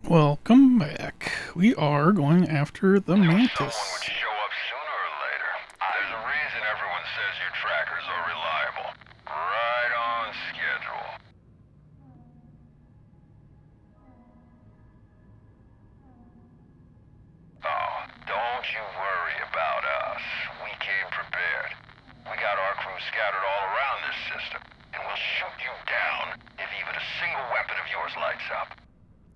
Welcome back. We are going after the Mantis. Someone would show up sooner or later. There's a reason everyone says your trackers are reliable. Right on schedule. Oh, don't you worry about us. We came prepared. We got our crew scattered all around this system, and we'll shoot you down if even a single weapon of yours lights up.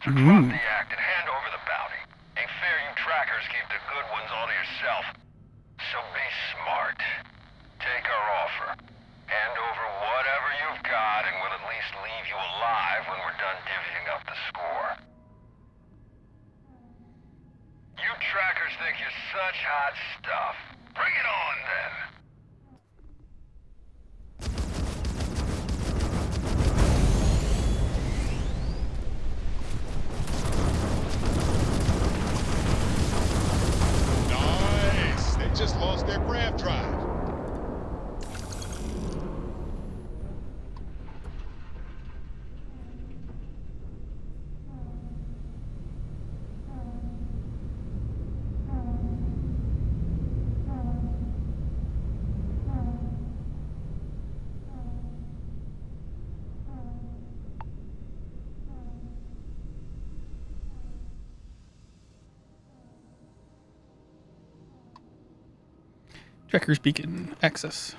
So drop the act and hand over the bounty. Ain't fair you trackers keep the good ones all to yourself. So be smart. Take our offer. Hand over whatever you've got and we'll at least leave you alive when we're done divvying up the score. You trackers think you're such hot stuff. Bring it on then. Just lost their grav drive. Checkers beacon access.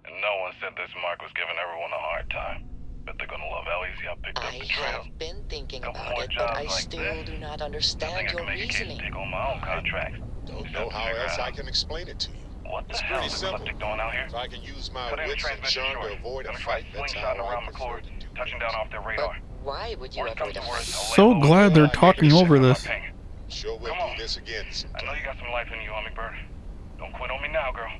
And no one said this mark was giving everyone a hard time. Bet they're gonna love how easy I picked up the trail. I have been thinking Couple about more it, but I jobs like still this. do not I understand think I your can make a case to reasoning. take on my own contracts. Don't know how else I can explain it to you. What the It's hell pretty is simple. Ecliptic doing out here? If I can use my Put in a wits and transmission charm to short. avoid a Gonna try fight, that's how slingshotting I around prefer McClure, to do touching things. down off their But radar. why would you Worst comes avoid a to worst, fight? I'll So lay low glad until they're I make talking a over check on my this. ping. Sure we'll Come on. do this again I know sometime. you got some life in you, Hummingbird. Don't quit on me now, girl.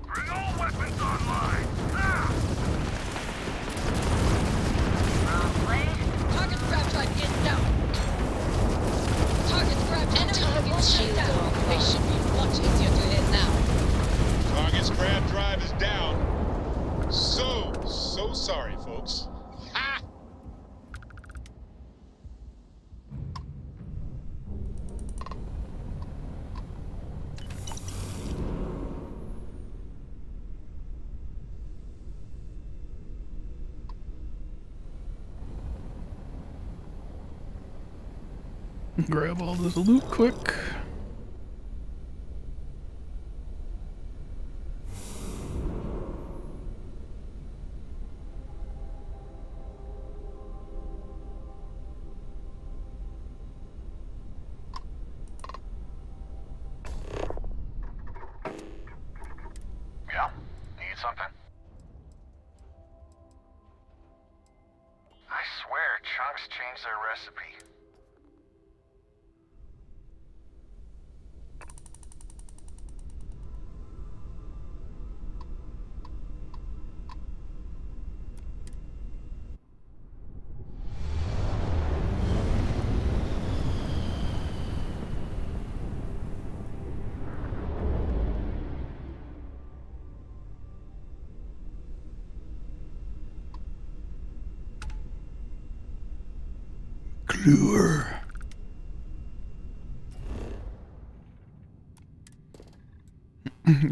Bring all weapons online. Target grab drive is down. Target grab enemy Target shield down. off. They should be much easier to hit now. Target's grav drive is down. So sorry, folks. Ha! Grab all this loot quick. Yeah? Need something? I swear, Chunks changed their recipe. Lure.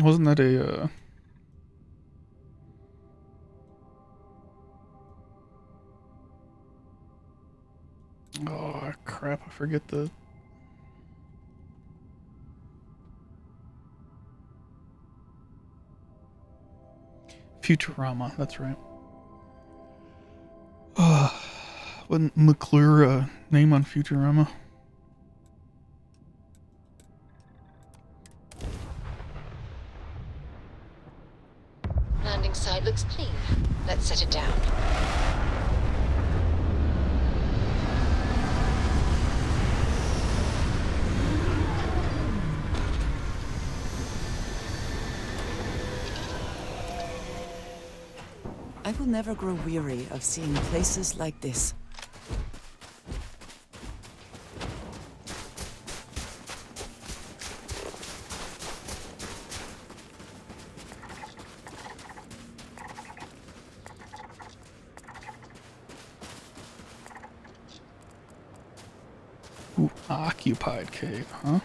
Wasn't that a oh crap, I forget the Futurama, that's right. Wasn't McClure a name on Futurama? Landing site looks clean. Let's set it down. I will never grow weary of seeing places like this. Ooh, occupied cave, huh?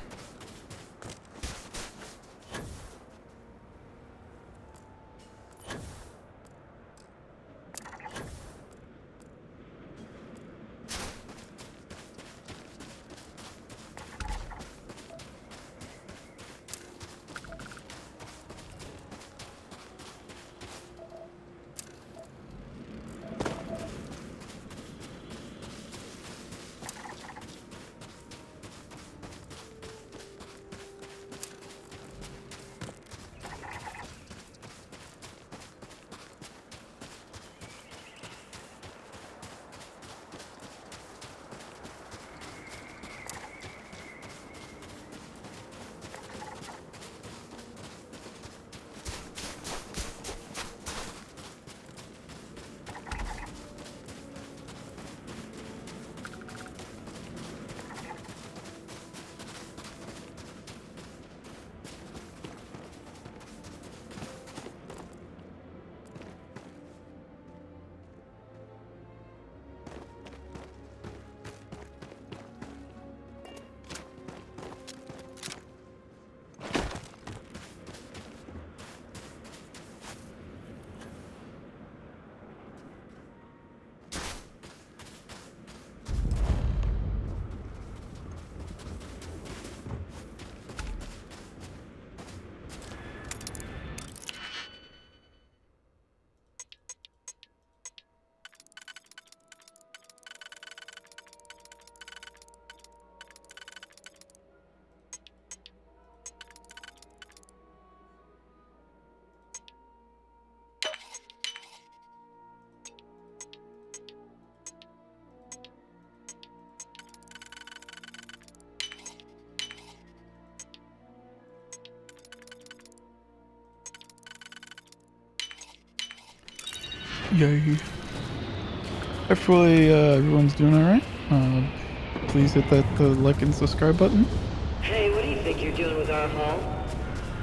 Yay. Hopefully everyone's doing alright. Please hit that like and subscribe button. Hey, what do you think you're doing with our haul?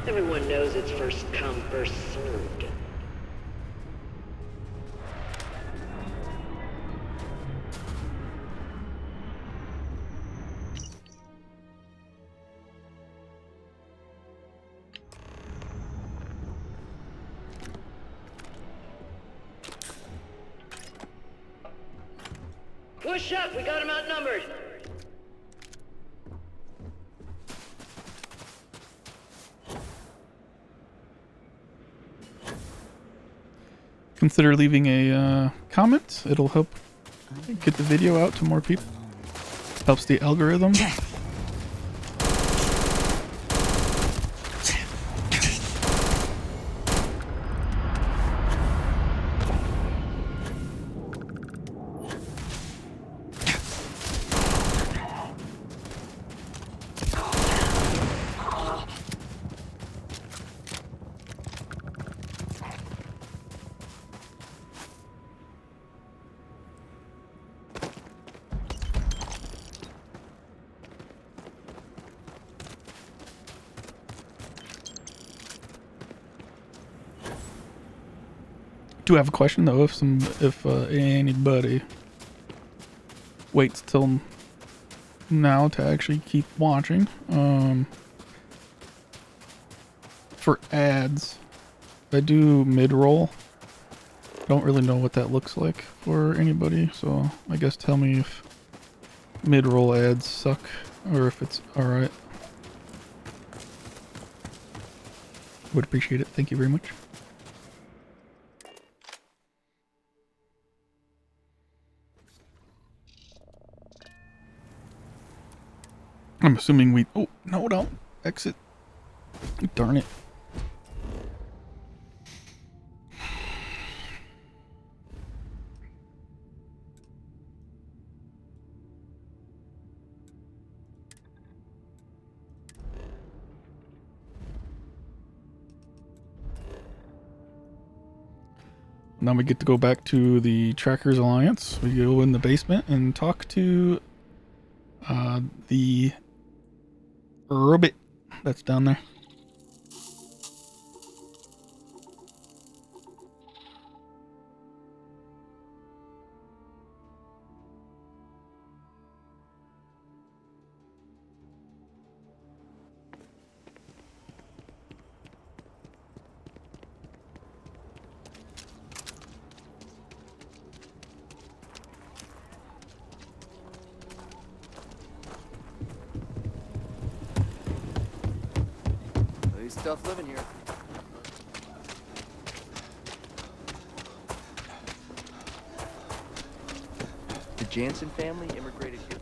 Everyone knows it's first come, first served. Push up, we got him outnumbered. Consider leaving a comment. It'll help get the video out to more people. Helps the algorithm. Do have a question though, if anybody waits till now to actually keep watching, for ads, I do mid-roll. Don't really know what that looks like for anybody, so I guess tell me if mid-roll ads suck or if it's alright. Would appreciate it. Thank you very much. I'm assuming we... Oh, no, don't. Exit. Darn it. Now we get to go back to the Trackers Alliance. We go in the basement and talk to the rabbit that's down there. tough living here. The Jansen family immigrated here.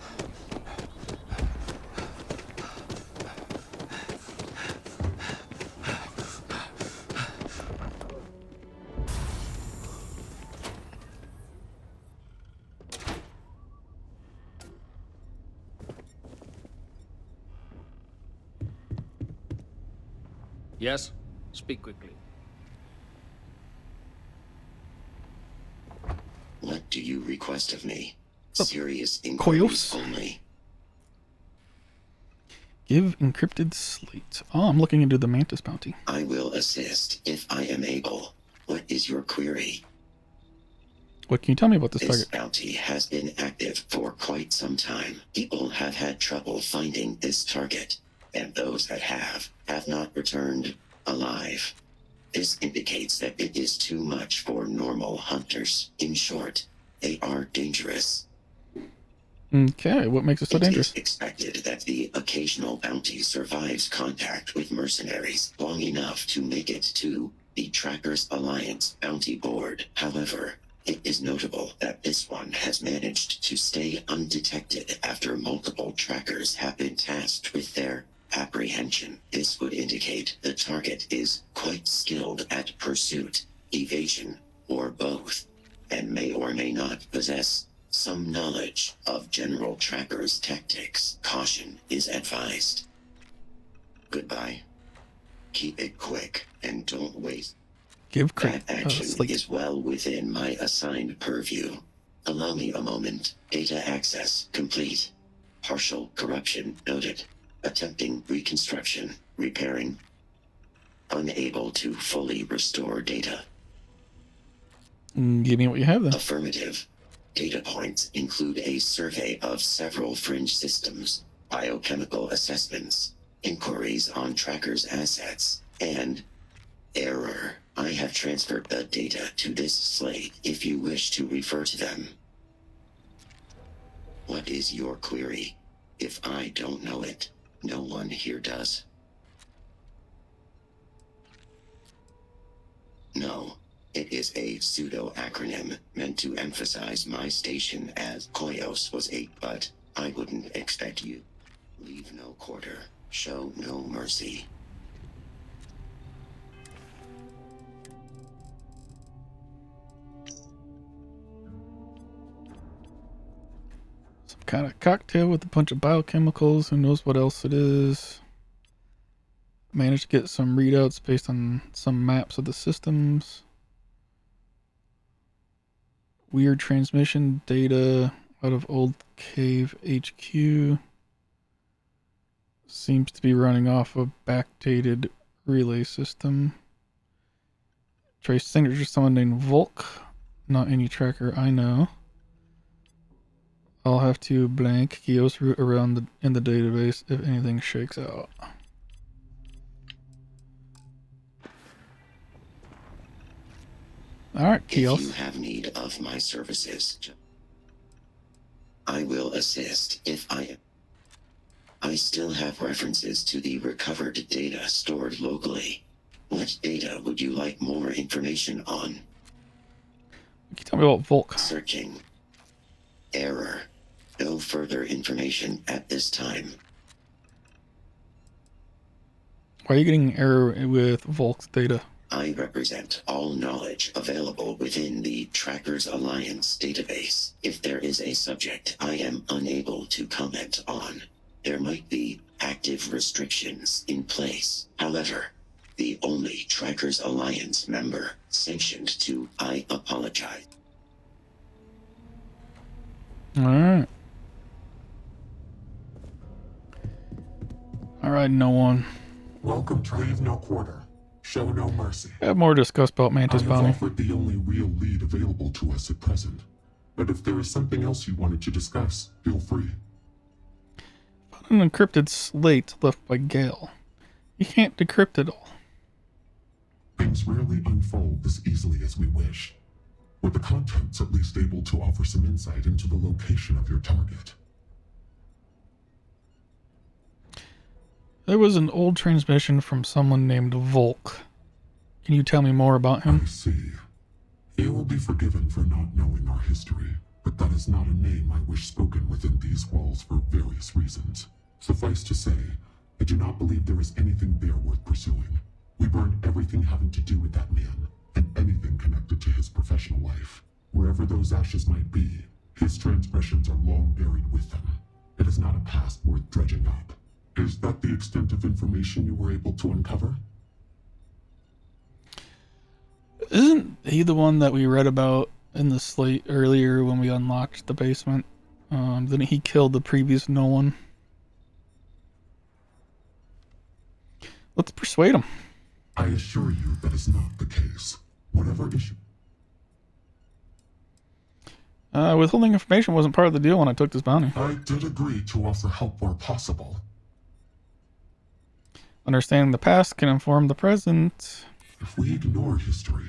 Yes? Speak quickly. What do you request of me? Oh, Serious inquiries Koyos? only. Give encrypted slate. Oh, I'm looking into the Mantis bounty. I will assist if I am able. What is your query? What can you tell me about this This target? bounty has been active for quite some time. People have had trouble finding this target, and those that have not returned alive. This indicates that it is too much for normal hunters. In short, they are dangerous. Okay, what makes it so dangerous? It is expected that the occasional bounty survives contact with mercenaries long enough to make it to the Trackers Alliance bounty board. However, it is notable that this one has managed to stay undetected after multiple trackers have been tasked with their apprehension. This would indicate the target is quite skilled at pursuit, evasion, or both, and may or may not possess some knowledge of General Tracker's tactics. Caution is advised. Goodbye. Keep it quick and don't waste. Give That credit. action Slate. is well within my assigned purview. Allow me a moment. Data access complete. Partial corruption noted. Attempting reconstruction. Repairing. Unable to fully restore data. Give me what you have then. Affirmative. Data points include a survey of several fringe systems, biochemical assessments, inquiries on Tracker's assets, and error. I have transferred the data to this slate if you wish to refer to them. What is your query? If I don't know it, no one here does. No. It is a pseudo-acronym meant to emphasize my station as Koyos was 8, but I wouldn't expect you. Leave no quarter, show no mercy. Some kind of cocktail with a bunch of biochemicals. Who knows what else it is. Managed to get some readouts based on some maps of the systems. Weird transmission data out of old cave HQ. Seems to be running off a backdated relay system. Trace signature someone named Volk. Not any tracker I know. I'll have to blank Kios route around in the database if anything shakes out. Alright, Kios. If you have need of my services, I will assist if I still have references to the recovered data stored locally. What data would you like more information on? Can you tell me about Volk? Searching. Error. No further information at this time. Why are you getting an error with Volk's data? I represent all knowledge available within the Trackers Alliance database. If there is a subject I am unable to comment on, there might be active restrictions in place. However, the only Trackers Alliance member sanctioned to I apologize. Alright. Alright, no one. Welcome to Leave No Quarter. Show no mercy. I have more to discuss about Mantis I have bounty. offered the only real lead available to us at present. But if there is something else you wanted to discuss, feel free. Found an encrypted slate left by Gale. You can't decrypt it all. Things rarely unfold this easily as we wish. With the contents at least able to offer some insight into the location of your target. There was an old transmission from someone named Volk. Can you tell me more about him? I see. He will be forgiven for not knowing our history, but that is not a name I wish spoken within these walls for various reasons. Suffice to say, I do not believe there is anything there worth pursuing. We burned everything having to do with that man, and anything connected to his professional life. Wherever those ashes might be, his transgressions are long buried with them. It is not a past worth dredging up. Is that the extent of information you were able to uncover? Isn't he the one that we read about in the slate earlier when we unlocked the basement? Didn't he kill the previous no one? Let's persuade him. I assure you that is not the case. Whatever issue... Withholding information wasn't part of the deal when I took this bounty. I did agree to offer help where possible. Understanding the past can inform the present. If we ignore history,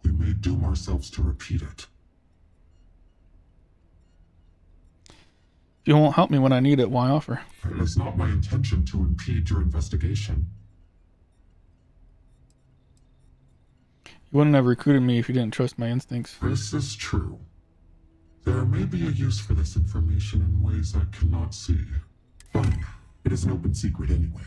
we may doom ourselves to repeat it. If you won't help me when I need it, why offer? It is not my intention to impede your investigation. You wouldn't have recruited me if you didn't trust my instincts. This is true. There may be a use for this information in ways I cannot see. Fine. It is an open secret anyway.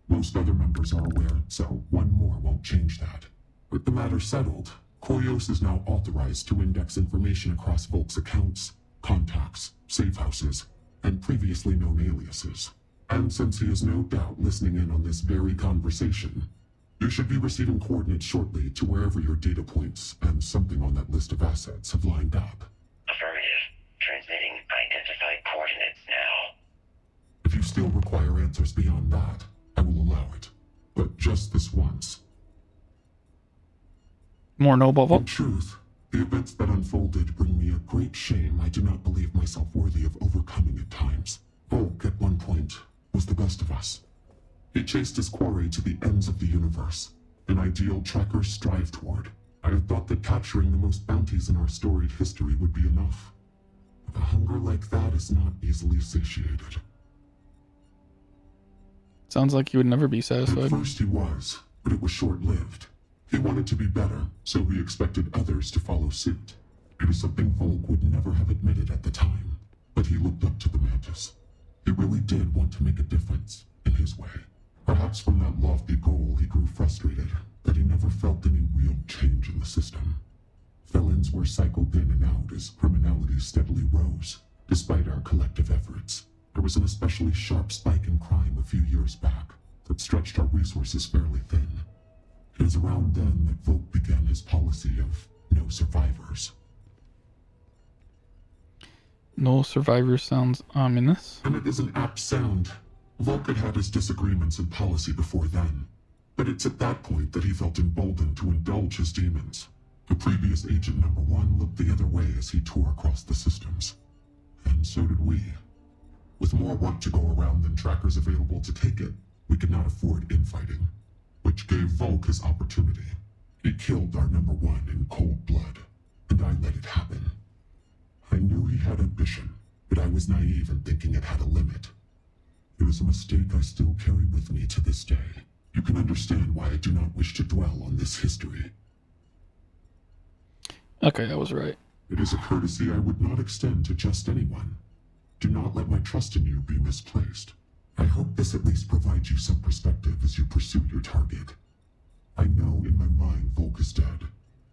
Most other members are aware, so one more won't change that. With the matter settled, Koyos is now authorized to index information across Volk's accounts, contacts, safe houses, and previously known aliases. And since he is no doubt listening in on this very conversation, you should be receiving coordinates shortly to wherever your data points and something on that list of assets have lined up. Affirmative. Transmitting identified coordinates now. If you still require answers beyond that, I will allow it. But just this once. More noble. In truth, the events that unfolded bring me a great shame I do not believe myself worthy of overcoming at times. Volk, at one point, was the best of us. He chased his quarry to the ends of the universe, an ideal trackers strive toward. I had thought that capturing the most bounties in our storied history would be enough. But a hunger like that is not easily satiated. Sounds like you would never be satisfied. At first he was, but it was short-lived. He wanted to be better, so he expected others to follow suit. It is something Volk would never have admitted at the time, but he looked up to the Mantis. He really did want to make a difference, in his way. Perhaps from that lofty goal he grew frustrated that he never felt any real change in the system. Felons were cycled in and out as criminality steadily rose, despite our collective efforts. There was an especially sharp spike in crime a few years back that stretched our resources fairly thin. It was around then that Volk began his policy of no survivors. No survivors sounds ominous. And it is an apt sound. Volk had had his disagreements in policy before then, but it's at that point that he felt emboldened to indulge his demons. The previous agent number one looked the other way as he tore across the systems. And so did we. With more work to go around than trackers available to take it, we could not afford infighting, which gave Volk his opportunity. He killed our number one in cold blood, and I let it happen. I knew he had ambition, but I was naive in thinking it had a limit. It was a mistake I still carry with me to this day. You can understand why I do not wish to dwell on this history. Okay, I was right. It is a courtesy I would not extend to just anyone. Do not let my trust in you be misplaced. I hope this at least provides you some perspective as you pursue your target. I know in my mind Volk is dead,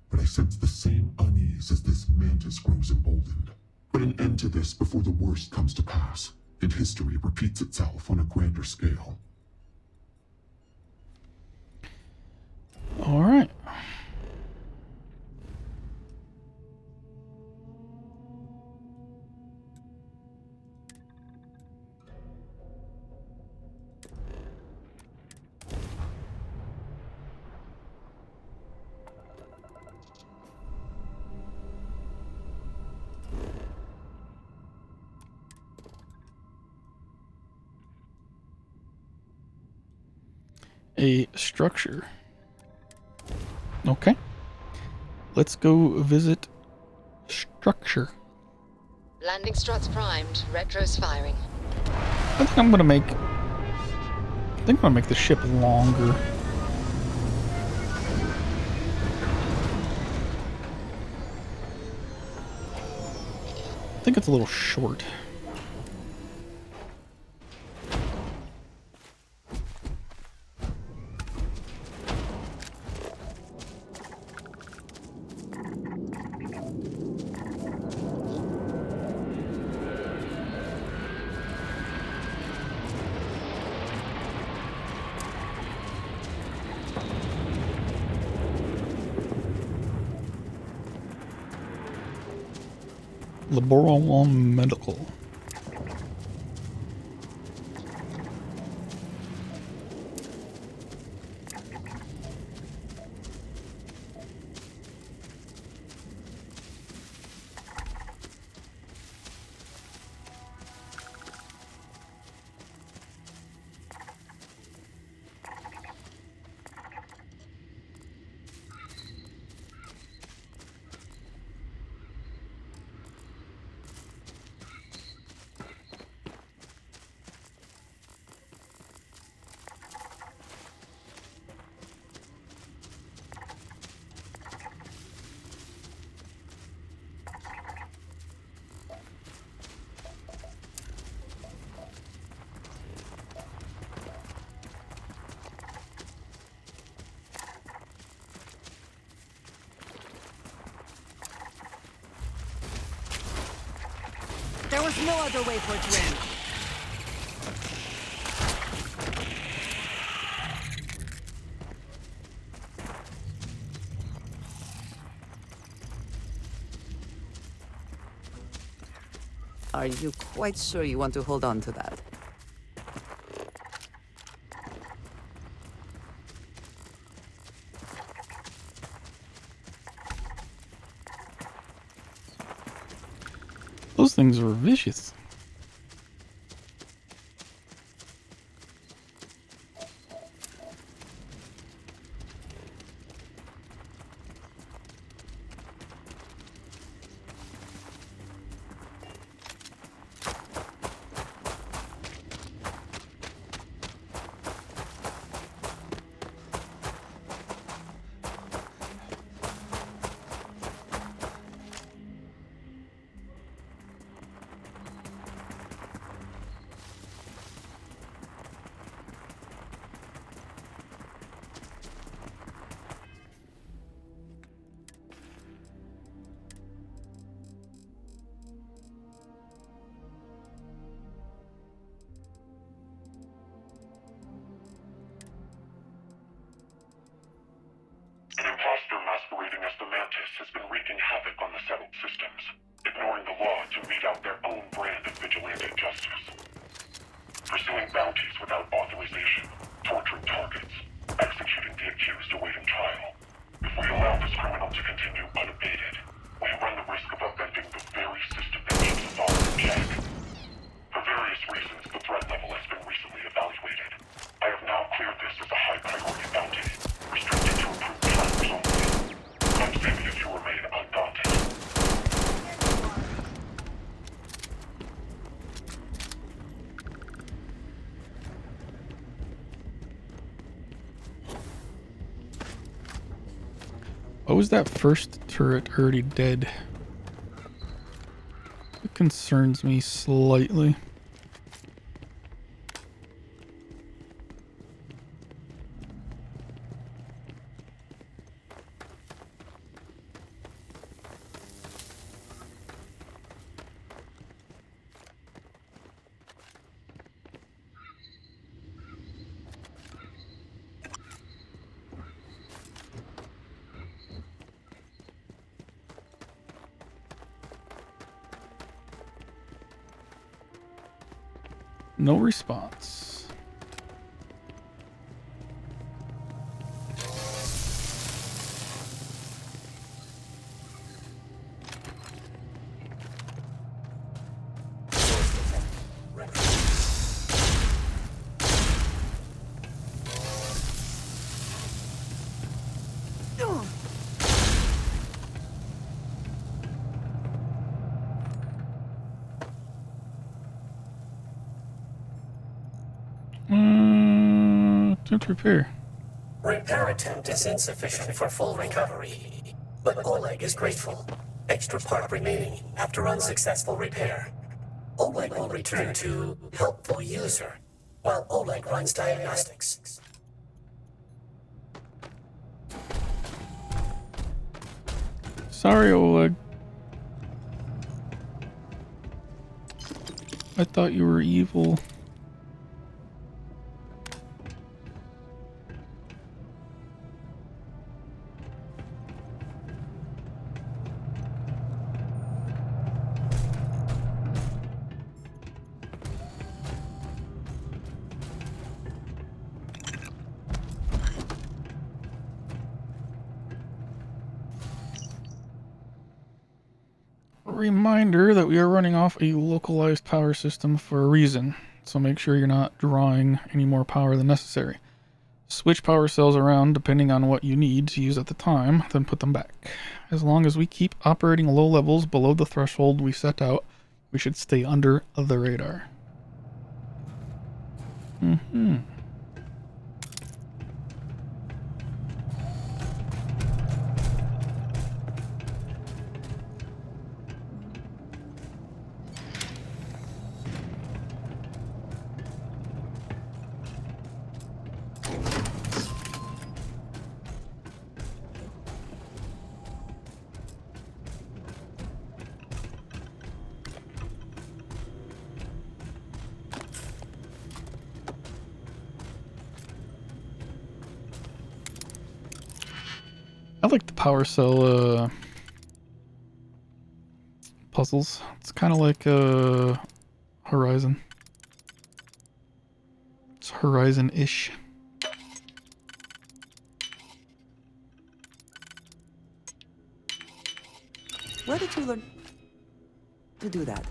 but I sense the same unease as this Mantis grows emboldened. Put an end to this before the worst comes to pass, and history repeats itself on a grander scale. All right. A structure. Okay. Let's go visit structure. Landing struts primed. Retro's firing. I think I'm gonna make think I'm gonna make the ship longer. I think it's a little short. Laboral medical. There was no other way for it to end. Are you quite sure you want to hold on to that? Those things are vicious. masquerading as the Mantis has been wreaking havoc on the settled systems, ignoring the law to mete out their own brand of vigilante justice. Pursuing bounties without authorization, torturing targets, executing the accused awaiting trial. If we allow this criminal to continue unabated, we run the risk of upending the very system that keeps us all in check. For various reasons, the threat level has been recently evaluated. I have now cleared this as a high priority bounty, restricted to approved trackers only. Come see me if you remain undaunted. Why was that first turret already dead? It concerns me slightly. No response. Attempt repair. Repair attempt is insufficient for full recovery, but Oleg is grateful. Extra part remaining after unsuccessful repair. Oleg will return to helpful user, while Oleg runs diagnostics. Sorry, Oleg. I thought you were evil. Reminder that we are running off a localized power system for a reason, so make sure you're not drawing any more power than necessary. Switch power cells around depending on what you need to use at the time, then put them back. As long as we keep operating low levels below the threshold we set out, we should stay under the radar. I like the power cell puzzles. It's kind of like Horizon. It's Horizon-ish. Where did you learn to do that?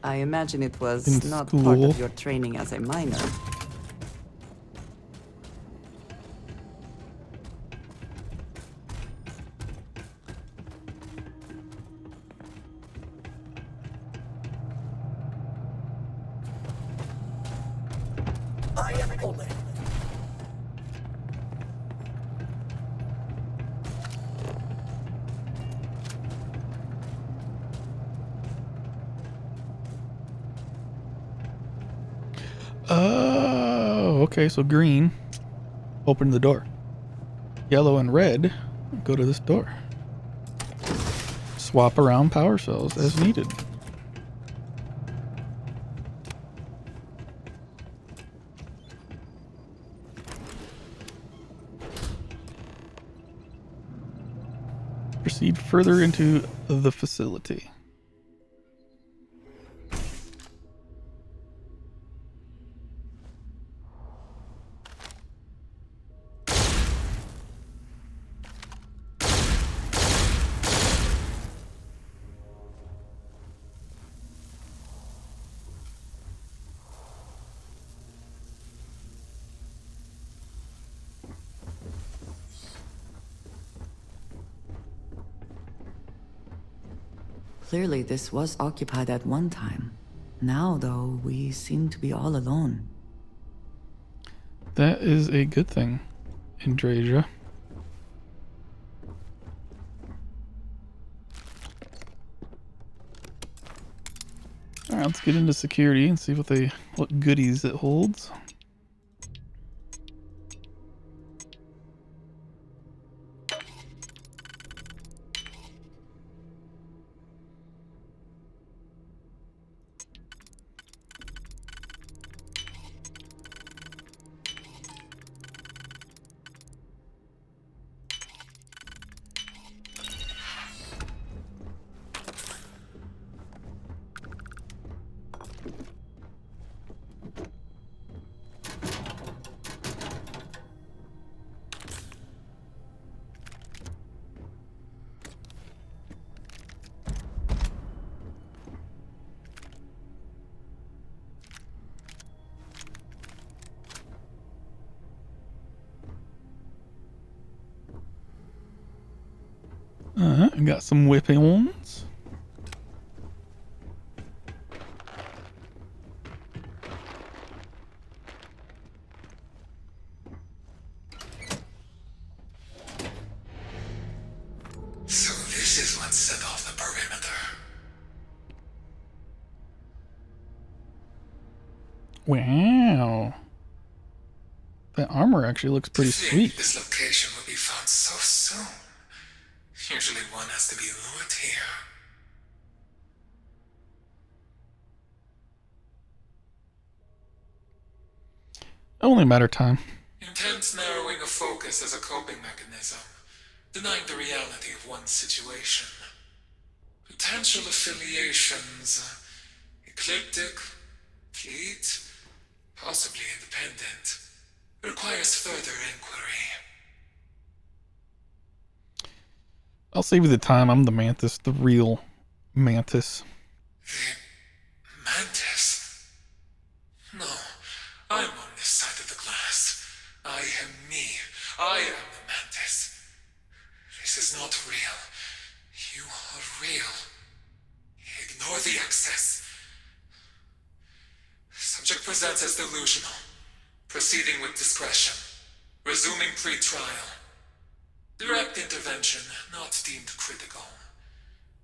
I imagine it was In not school. part of your training as a miner. I am Oleg. Oh, okay, so green, open the door. Yellow and red, go to this door. Swap around power cells as needed. Proceed further into the facility. Clearly this was occupied at one time. Now, though, we seem to be all alone. That is a good thing, Andreja. Alright, let's get into security and see what goodies it holds. Got some weapons. Wow. That armor actually looks pretty sweet. This location will be found so soon. Usually one has to be lured here. Only a matter of time. Intense narrowing of focus as a coping mechanism, denying the reality of one's situation. Potential affiliations, ecliptic, fleet, possibly independent. Requires further inquiry. I'll save you the time. I'm the Mantis, the real Mantis. The Mantis? No, I'm on this side of the glass. I am me. I am the Mantis. This is not real. You are real. Ignore the excess. Subject presents as delusional. Proceeding with discretion. Resuming pre-trial. Direct intervention, not deemed critical.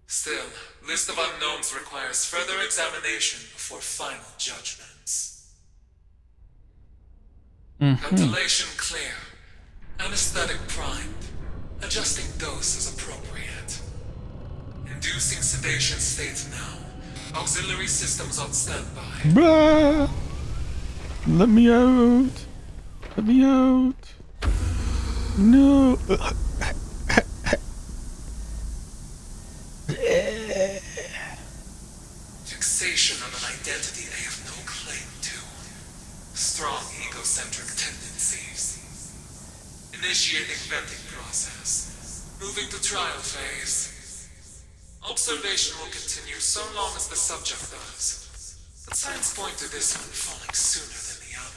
Still, list of unknowns requires further examination before final judgments. Ventilation clear. Anesthetic primed. Adjusting dose as appropriate. Inducing sedation state now. Auxiliary systems on standby. Bah! Let me out. Let me out. No. Fixation on an identity they have no claim to. Strong egocentric tendencies. Initiating vetting process. Moving to trial phase. Observation will continue so long as the subject does. But signs point to this one falling sooner than the others.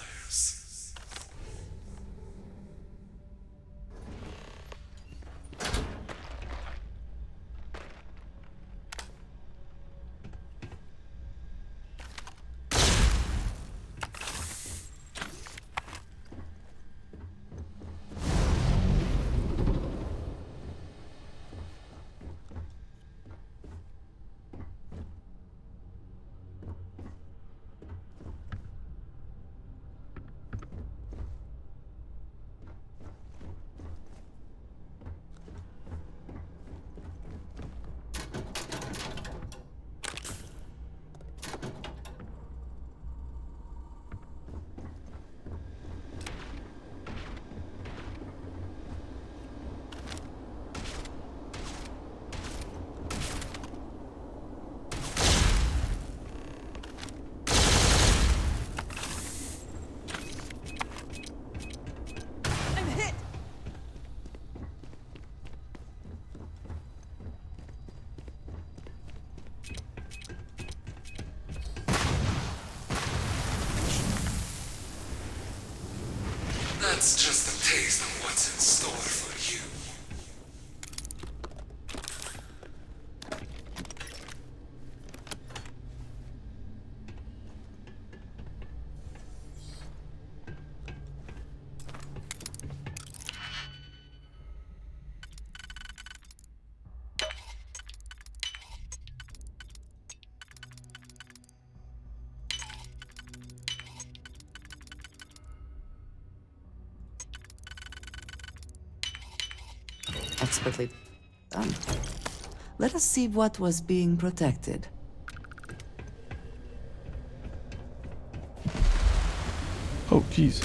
That's just a taste of what's in store for you. Expertly done. Let us see what was being protected. Oh, jeez.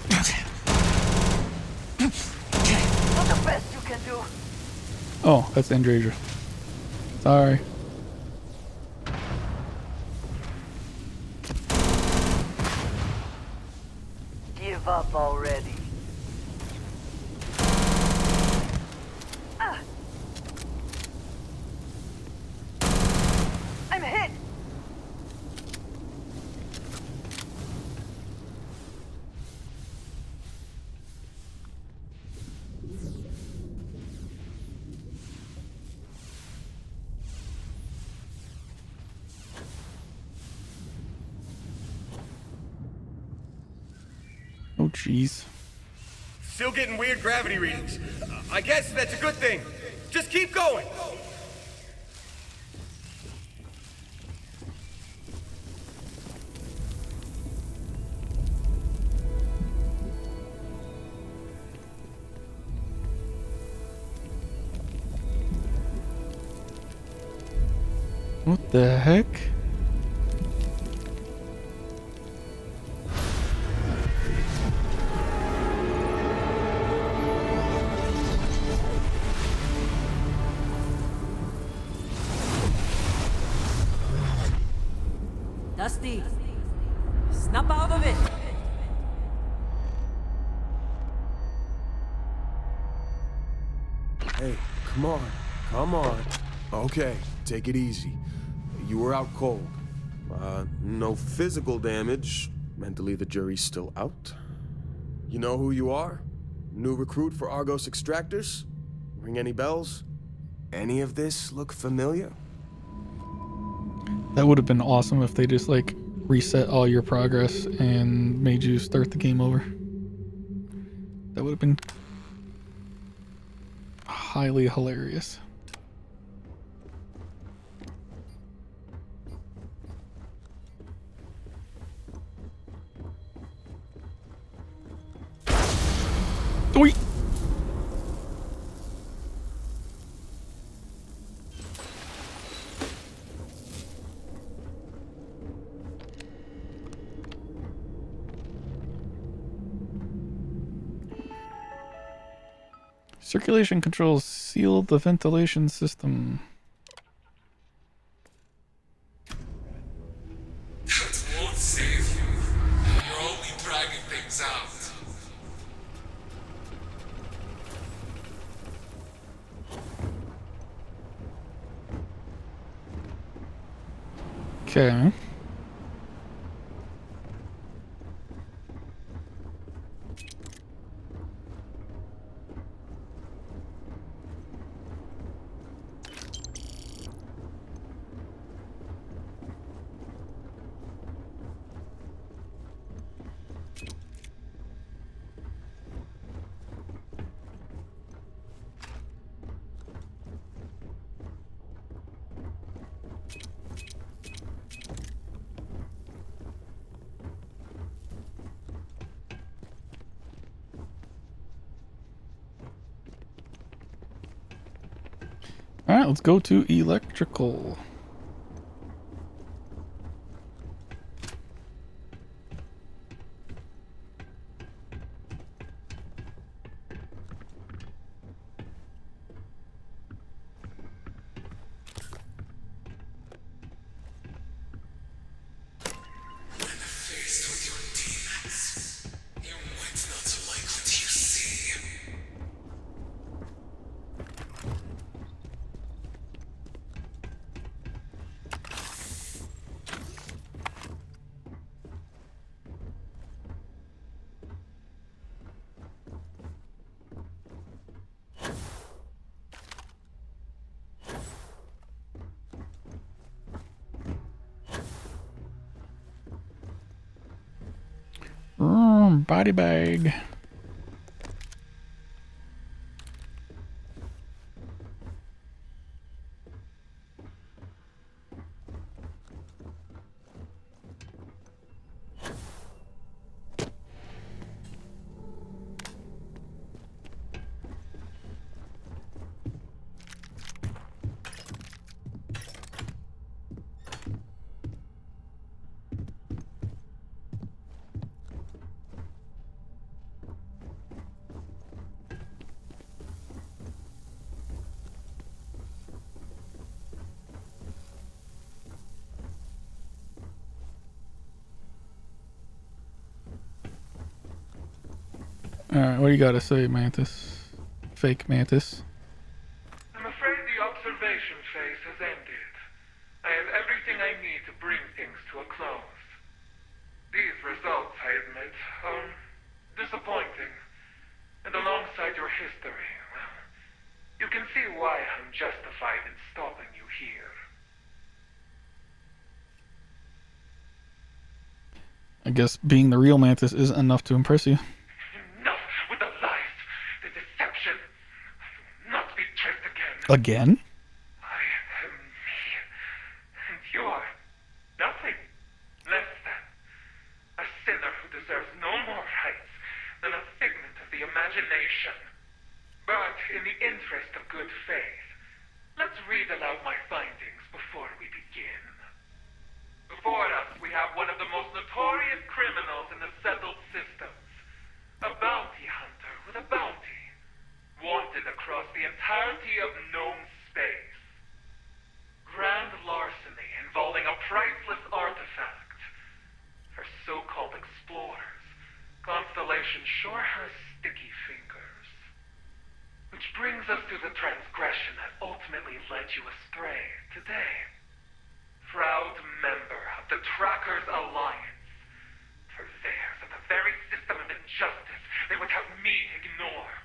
Not the best you can do. Oh, that's Andreja. Sorry. Give up already. I'm hit. Oh, jeez. Still getting weird gravity readings. I guess that's a good thing. Just keep going. What the heck? Dusty, snap out of it. Hey, come on. Come on. Okay, take it easy. You were out cold. No physical damage. Mentally, the jury's still out. You know who you are? New recruit for Argos Extractors? Ring any bells? Any of this look familiar? That would have been awesome if they just like reset all your progress and made you start the game over. That would have been highly hilarious. Oi! Circulation controls seal the ventilation system. That won't save you. You're only dragging things out. Okay. All right, let's go to electrical. Faced with your demons, you might not like what you see. Body bag. Alright, what do you gotta say, Mantis? Fake Mantis. I'm afraid the observation phase has ended. I have everything I need to bring things to a close. These results, I admit, are disappointing. And alongside your history, well, you can see why I'm justified in stopping you here. I guess being the real Mantis isn't enough to impress you. Enough with the lies, the deception. I will not be tricked again. Again? I am me, and you are nothing less than a sinner who deserves no more rights than a figment of the imagination. But in the interest of good faith, let's read aloud my findings before we begin. one of the most notorious criminals in the settled systems. A bounty hunter with a bounty. Wanted across the entirety of known space. Grand larceny involving a priceless artifact. For so-called explorers, Constellation sure has sticky fingers. Which brings us to the transgression that ultimately led you astray today. Proud member of the Trackers Alliance. Purveyors of the very system of injustice they would have me ignore.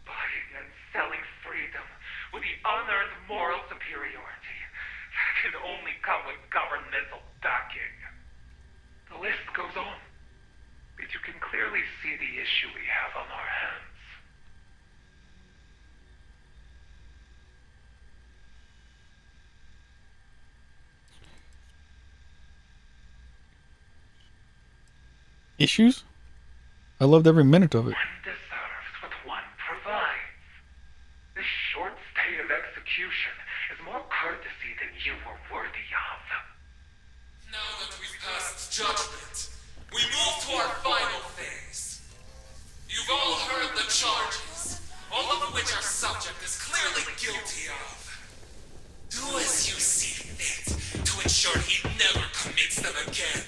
Buying and selling freedom with the unearned moral superiority that can only come with governmental backing. The list goes on, but you can clearly see the issue we have on our hands. Issues? I loved every minute of it. One deserves what one provides. This short stay of execution is more courtesy than you were worthy of. Now that we've passed judgment, we move to our final phase. You've all heard the charges, all of which our subject is clearly guilty of. Do as you see fit to ensure he never commits them again.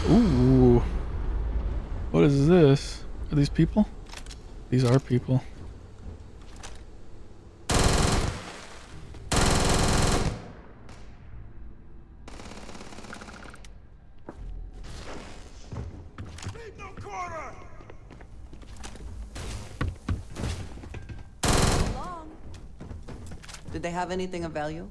Ooh. What is this? Are these people? These are people. Did they have anything of value?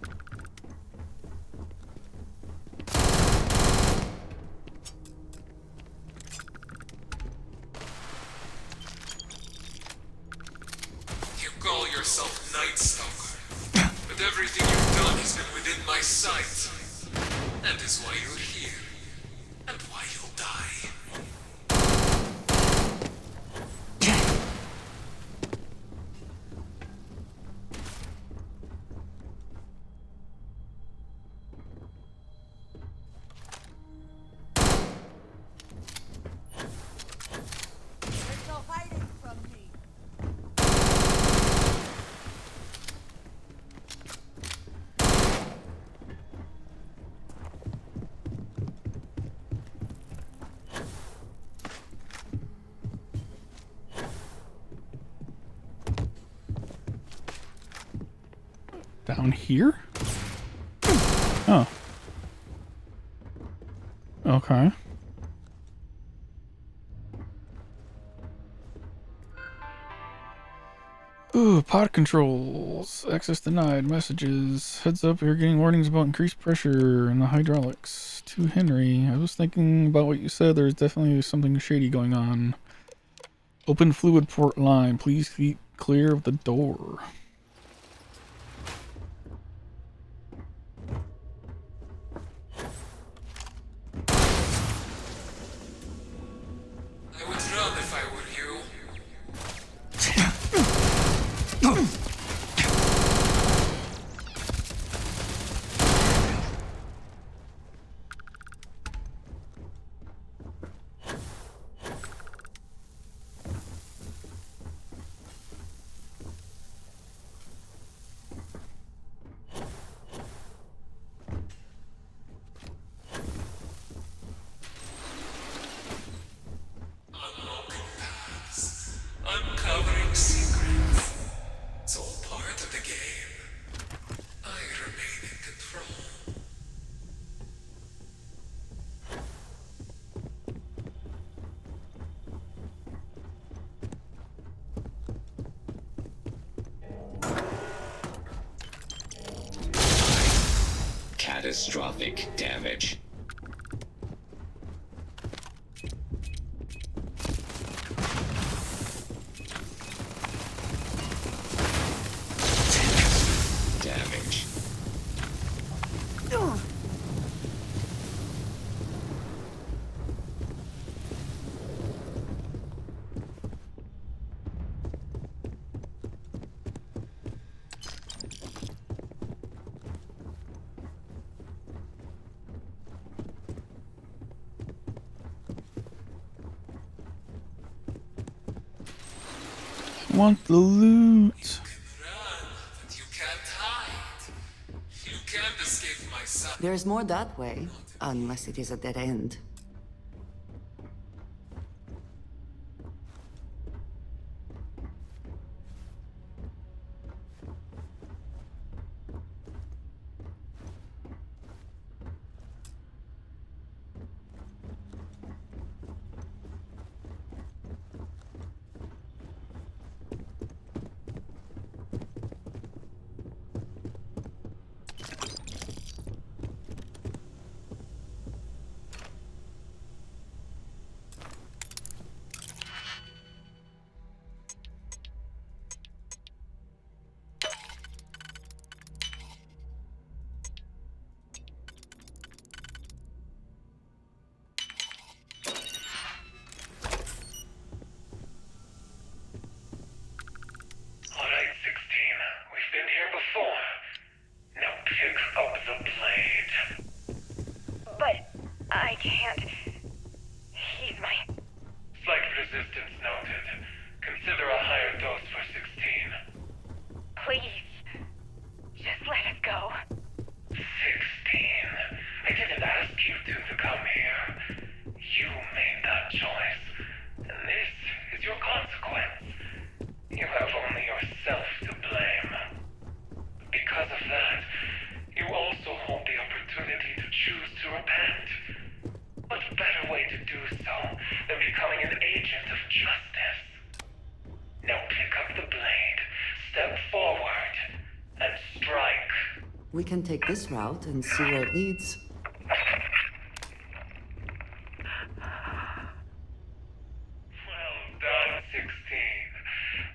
You call yourself Night Stalker, but everything you've done has been within my sight. That is why you're here, and why you'll die. Down here? Oh. Okay. Ooh, pod controls. Access denied. Messages. Heads up, you're getting warnings about increased pressure in the hydraulics. 2 Henry. I was thinking about what you said. There's definitely something shady going on. Open fluid port line. Please keep clear of the door. I would run if I were you. Catastrophic damage. Damage. Want the loot. You can't hide. You can't escape my sight. There's more that way, unless it is a dead end. Alright, 16. We've been here before. Now pick up the blade. But I can't. He's my... Slight resistance noted. Consider a higher dose for 16. Please. Just let us go. 16. I didn't ask you to come here. You made that choice. And this is your consequence. You have only yourself to blame. Because of that, you also hold the opportunity to choose to repent. What better way to do so than becoming an agent of justice? Now pick up the blade, step forward, and strike. We can take this route and see where it leads. Well done, 16.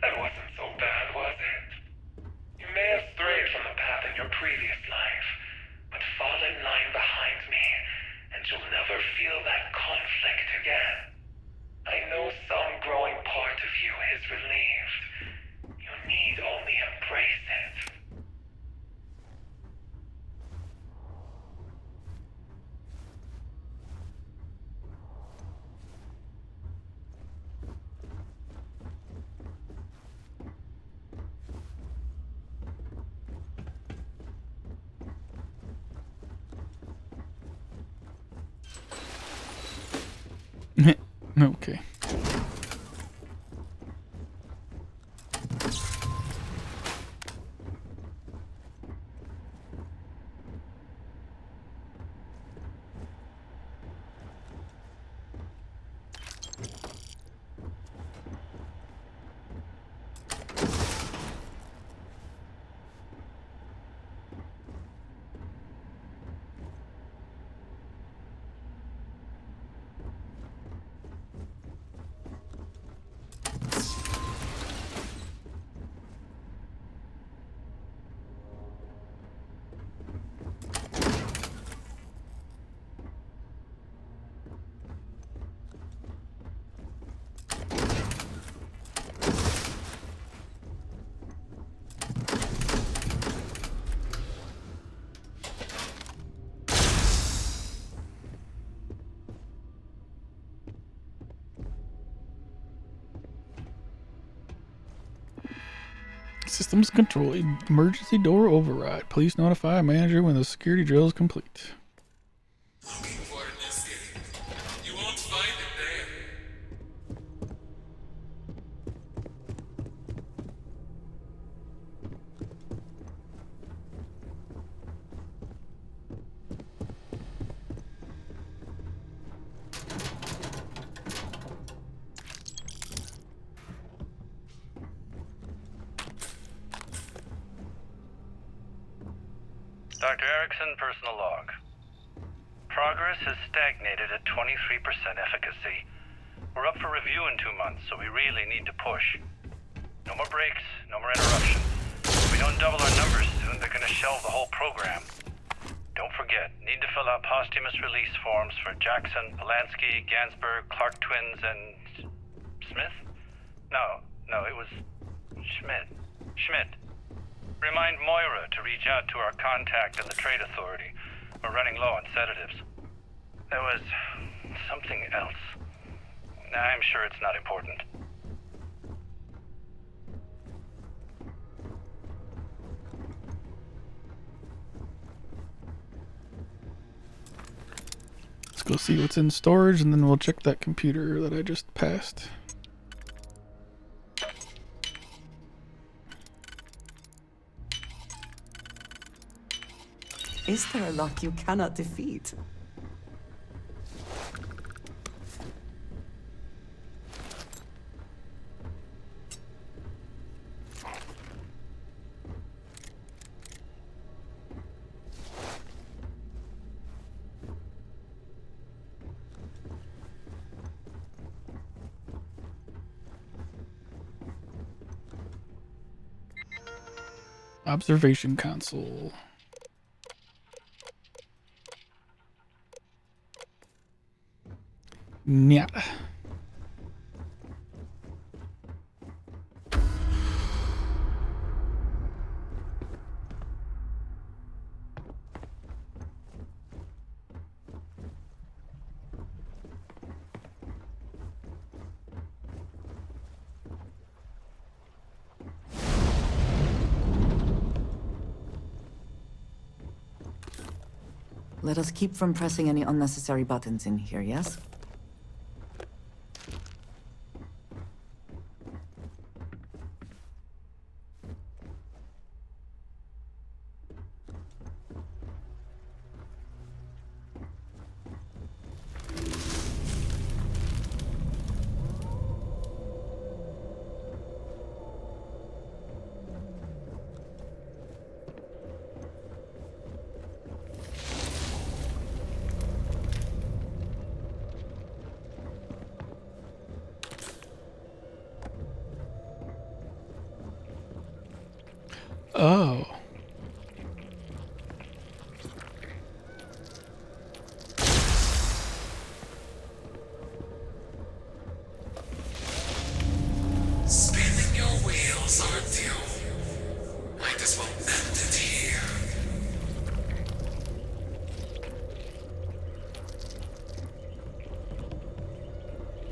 That wasn't so bad, was it? You may have strayed from the path in your previous life, but fall in line behind me, and you'll never feel that conflict again. I know some growing part of you is relieved. You need only embrace it. Okay. Systems control emergency door override. Please notify a manager when the security drill is complete. Looking for an escape. You won't find it there. Dr. Erickson, personal log. Progress has stagnated at 23% efficacy. We're up for review in 2 months, so we really need to push. No more breaks, no more interruptions. If we don't double our numbers soon, they're gonna shelve the whole program. Don't forget, need to fill out posthumous release forms for Jackson, Polanski, Gansberg, Clark twins, and... Smith? No, it was... Schmidt. Remind Moira to reach out to our contact in the Trade Authority. We're running low on sedatives. There was... something else. I'm sure it's not important. Let's go see what's in storage, and then we'll check that computer that I just passed. Is there a lot you cannot defeat? Observation console. Yeah. Let us keep from pressing any unnecessary buttons in here, yes? Oh. Spinning your wheels, aren't you? Might as well end it here.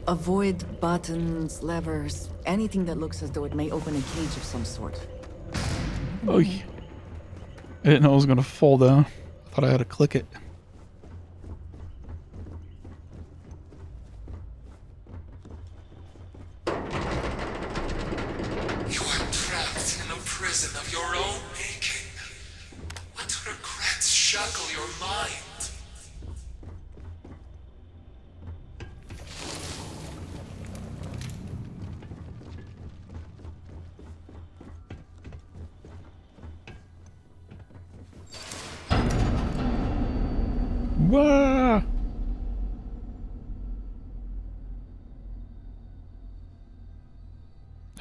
Avoid buttons, levers, anything that looks as though it may open a cage of some sort. Oh, yeah. I didn't know it was gonna fall down. I thought I had to click it. You are trapped in a prison of your own making. What regrets shackle your mind? Wah!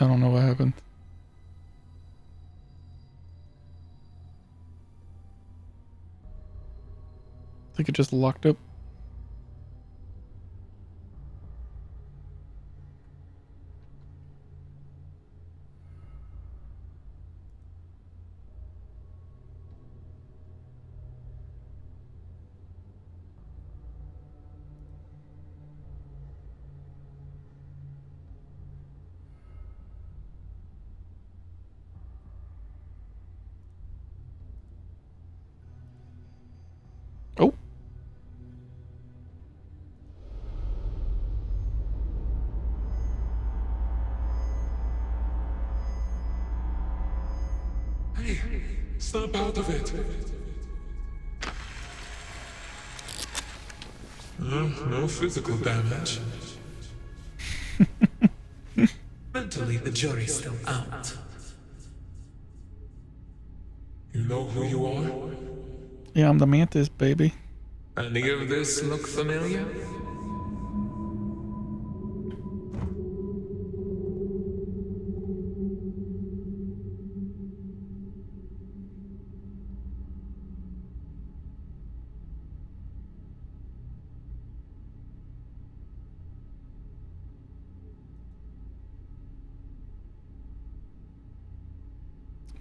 I don't know what happened. I think it just locked up. Oh. Hey, snap out of it. No physical damage. Mentally, the jury's still out. You know who you are? Yeah, I'm the mantis, baby. Any of this look familiar?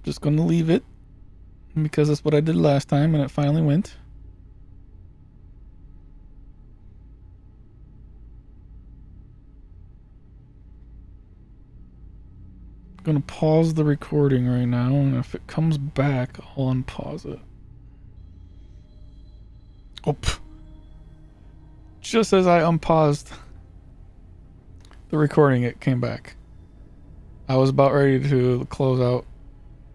Just gonna leave it because that's what I did last time and it finally went. I'm gonna pause the recording right now, and if it comes back, I'll unpause it. Oh, just as I unpaused the recording, it came back. I was about ready to close out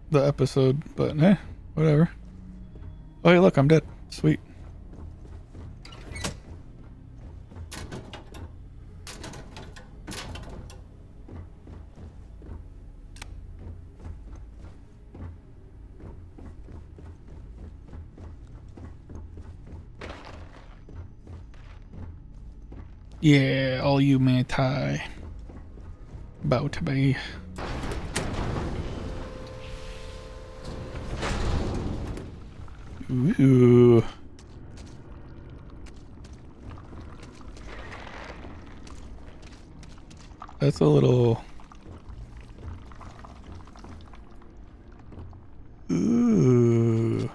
the episode, but whatever. Oh, hey, look, I'm dead. Sweet. Yeah, all you manti. About to be. Ooh. That's a little... Ooh.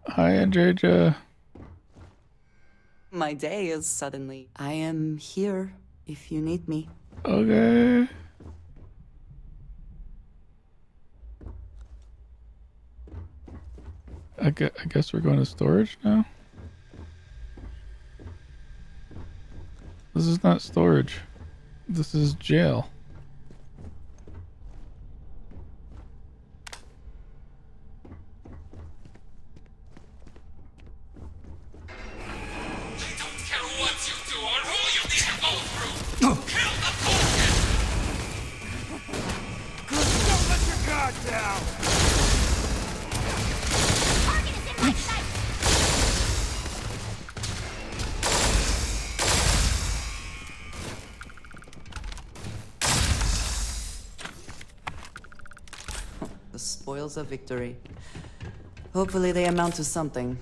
Hi, Andreja. My day is suddenly. I am here if you need me. Okay. I guess we're going to storage now. This is not storage. This is jail. The spoils of victory. Hopefully they amount to something.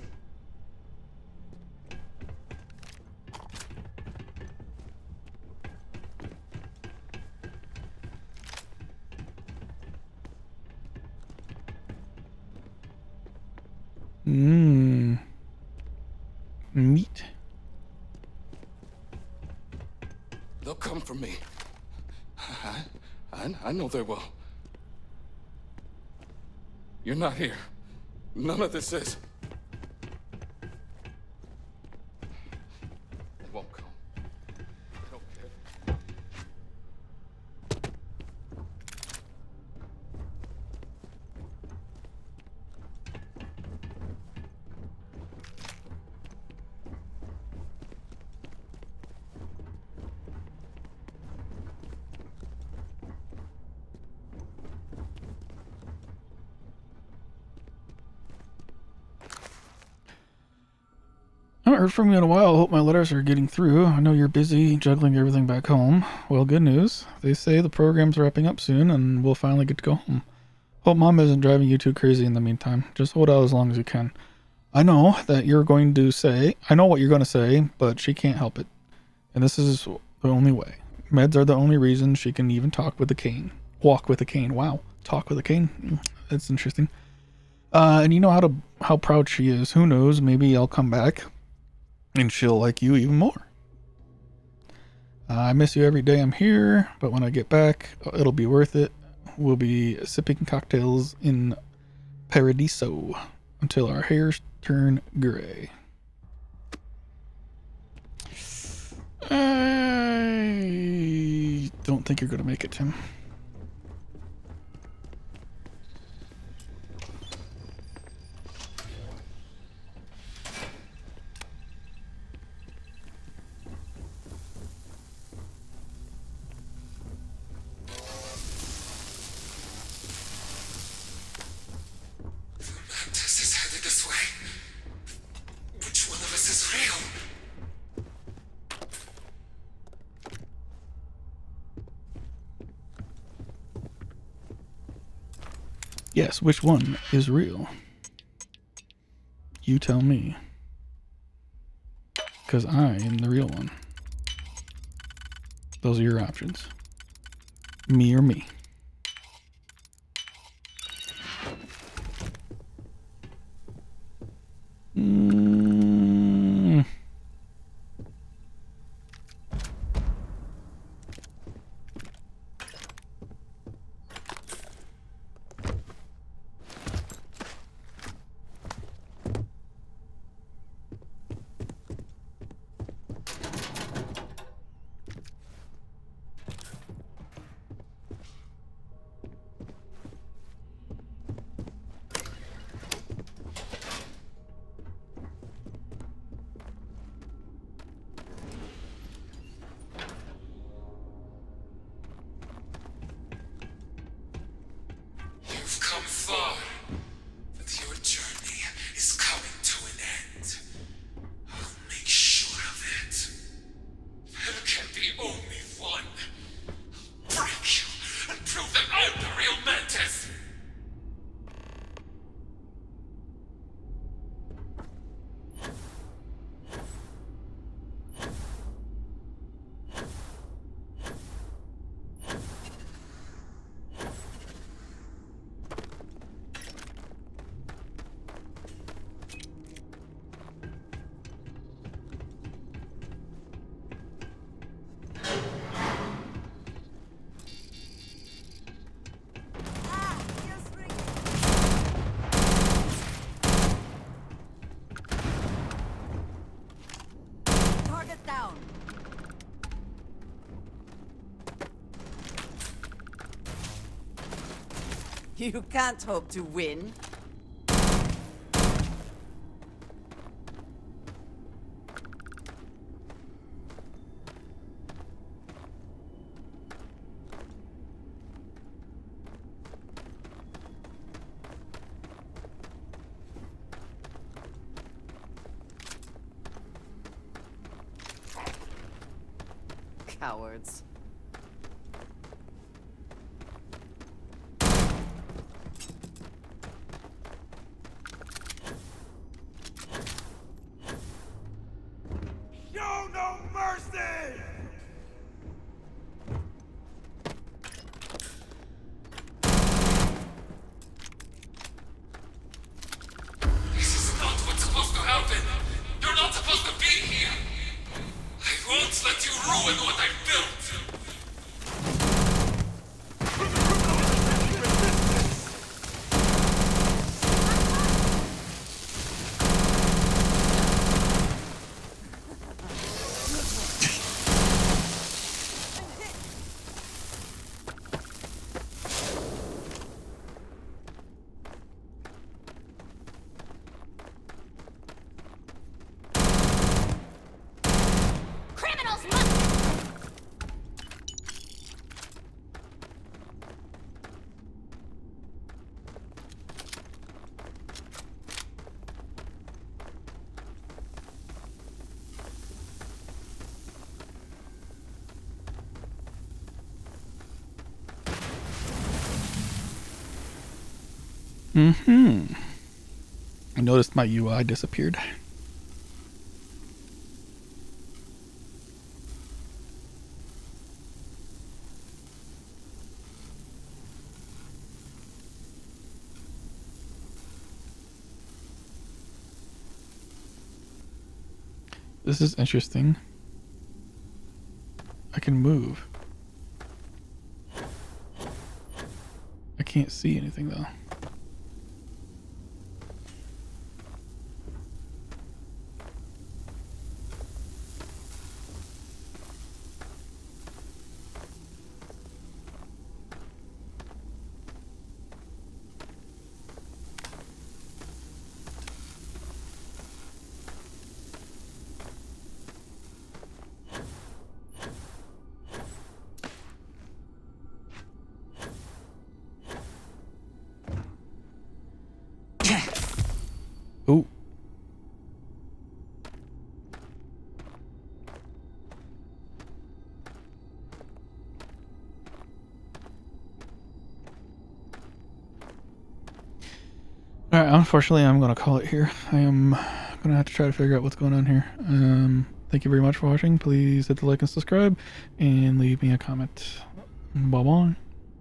Meat. They'll come for me. I know they will. You're not here. None of this is. They won't come. I don't care. I haven't heard from you in a while. Hope my letters are getting through. I know you're busy juggling everything back home. Well, good news. They say the program's wrapping up soon and we'll finally get to go home. Hope Mom isn't driving you too crazy in the meantime. Just hold out as long as you can. I know that you're going to say, I know what you're going to say, but she can't help it. And this is the only way. Meds are the only reason she can even talk with a cane. Walk with a cane. Wow. Talk with a cane. That's interesting. And you know how proud she is. Who knows? Maybe I'll come back and she'll like you even more. I miss you every day I'm here, but when I get back, it'll be worth it. we'll be sipping cocktails in Paradiso until our hairs turn gray. I don't think you're going to make it, Tim. Yes, which one is real? You tell me. Because I am the real one. Those are your options. Me or me. You can't hope to win. Cowards. Show no mercy! This is not what's supposed to happen. You're not supposed to be here. I won't let you ruin what I've built. I noticed my UI disappeared. This is interesting. I can move. can't see anything though. Oh. Alright, unfortunately I'm gonna call it here. I am gonna have to try to figure out what's going on here. Thank you very much for watching. Please hit the like and subscribe and leave me a comment. Bye bye.